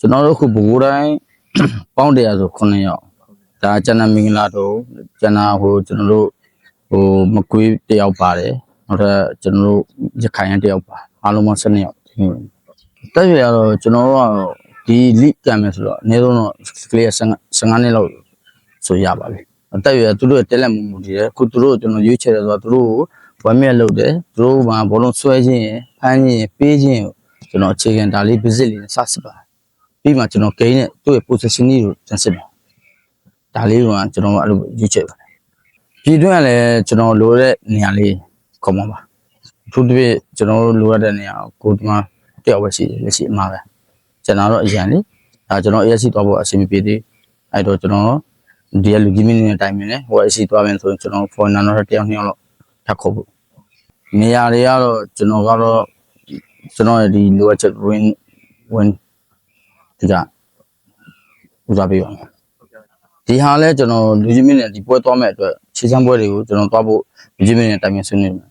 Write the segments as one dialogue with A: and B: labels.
A: ကျွန်တော်တို့ခုဘိုးတိုင်းပေါင်း100ဆို9ယောက်ဒါကျန်တဲ့မင်္ဂလာတို့ကျန်တာဟိုကျွန်တော်တို့ဟိုမကွေး1ယောက်ပါတယ်နောက်ထပ်ကျွန်တော်တို့ရခိုင်ရ1ယောက်ပါအားလုံးပေါင်း12ယောက်တက်ရတော့ကျွန်တော်တို့ကဒီလိကံမယ်ဆိုတော့အနည်းဆုံးတော့ကလေး15နှစ်လောက်ဆိုရပါပြီတက်ရသူတို့တက်လက်မှုတည်တယ်ခုသူတို့ကျွန်တော်ရွေးချယ်တယ်ဆိုတော့သူတို့ဝမ်းမြက်လုပ်တယ်သူတို့မှာဘောလုံးဆွဲခြင်းဖမ်းခြင်းပေးခြင်းကျွန်တော်အခြေခံဒါလေး visit လေးစစစ်ပါပြီးမှကျွန်တော်ဂိမ်းနဲ့သူ့ရဲ့ position ကြီးကိုစစစ်ပါဒါလေးကကျွန်တော်အဲ့လိုရွေးချယ်ပါတယ်ပြည်တွင်းကလည်းကျွန်တော်လိုတဲ့နေရာလေးခေါ်မှာပါသူတို့ကျွန်တော်လိုရတဲ့နေရာကိုဒီမှာတယောက်ပဲရှိတယ်လက်ရှိအမှားပဲကျွန်တော်တော့အရင်လေဒါကျွန်တော် ASC သွားဖို့အဆင်မပြေသေးအဲ့တော့ကျွန်တော်ဒီလူကြီးမင်းနဲ့တိုင်မင်းနဲ့ဟို ASC သွားမယ်ဆိုရင်ကျွန်တော် foreigner တော့တယောက်2ယောက်လောက်ထပ်ခေါ်ဖို့နေရာတွေကတော့ကျွန်တော်ကတော့ကျွန်တော်ဒီလိုအပ်ချက် win ဒီကဦးစားပေးပါမယ်ဒီဟာလဲကျွန်တော်လူကြီးမင်းနဲ့ဒီပွဲသွားမဲ့အတွက်ခြေစမ်းပွဲတွေကိုကျွန်တော်သွားဖို့လူကြီးမင်းနဲ့တိုင်ပင်ဆွေးနွေးမယ်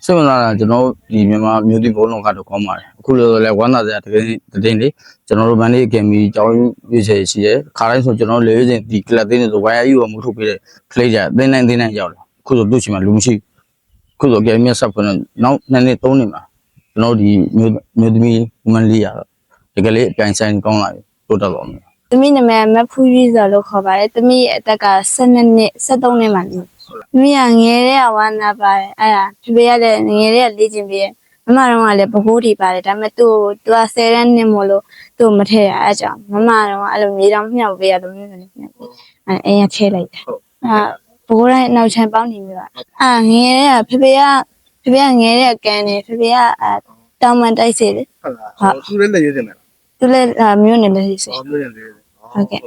A: ဆွေးနွေးလာတာကျွန်တော်ဒီမြန်မာမျိုးတိဘုံလုံးကတော့ကောင်းပါတယ်အခုလိုလဲဝမ်းသာစရာတကယ်တင်းလေကျွန်တော်တို့မန်လေးအကယ်မီကျောင်းရွေးချယ်ရှိရဲခါတိုင်းဆိုကျွန်တော်လေရွေးစဉ်ဒီကလပ်သေးနေဆို YIU ကိုမထုတ်ပေးတဲ့ကလေးကြတင်းနိုင်ရောက်တယ်အခုဆိုသူ့ချီမှာလူမရှိခုဆိုအကယ်မီဆက်ဖွင့်နောက်2နှစ်3နှစ်မှာကျွန်တော်ဒီမျိုးသမီးဝမန်လေးရတော့တကယ်လေးအပြိုင်ဆိုင်ကောင်းလာပြီတိုးတက်သွားမယ်
B: သမီးနာမည်မဖူးကြီးဆိုလို့ခေါ်ပါတယ်သမီးအသက်က12နှစ်13နှစ်မှနေသမီးကငယ်တဲ့ဝမ်းနာပါတယ်အဲ့ဒါပြပြရတဲ့ငယ်တဲ့လေ့ကျင့်ပြီးမမတော့ကလည်းပကိုးတီပါတယ်ဒါပေမဲ့သူက10တန်းနှစ်မို့လို့သူ့မထည့်ရအဲ့ကြောင့်မမတော့အဲ့လိုမြေတောင်မြောက်ပေးရသမီးလည်းမြောက်ပေးအဲ့အရင်ထည့်လိုက်တာဘိုးတိုင်းနောက်ချမ်းပေါင်းနေပြီပါငယ်တဲ့ဖေဖေကငယ်တဲ့ကန်နေဖေဖေကတောင်မှန်တိုက်စေတယ်
C: ဟုတ်သူလည်းလက်ရွေးတင်တယ်
B: သူလည်းမျိုးနေလက်ရှိစေ
C: မျိုးနေတယ်
B: ဟုတ်ကဲ့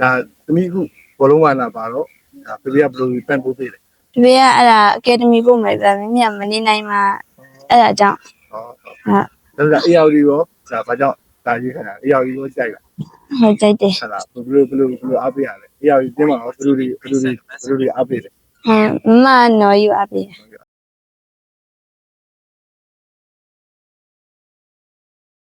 C: ဒါသမီးခုဘောလုံးဝါလာပါတော့ဒါဖေဖေကဘယ်လိုပန်ပိုးပေးလဲ
B: ဖေဖေကအဲ့ဒါအကယ်ဒမီပို့မယ်ဗျာမင်းကမနေနိုင်မှာအဲ့ဒါကြောင့်
C: ဟုတ်ဒါ ARD ရောဒါဘာကြောင့်ဒါရေးခါတာ ARD ရောကြိုက်လား
B: ဟုတ်ကြိုက်တယ်
C: ဟုတ်လားဘယ်လိုအားပေးရလဲ ARD တင်းမှာရောဘယ်လိုအားပေးလဲ
B: မမနော်ယူအားပေး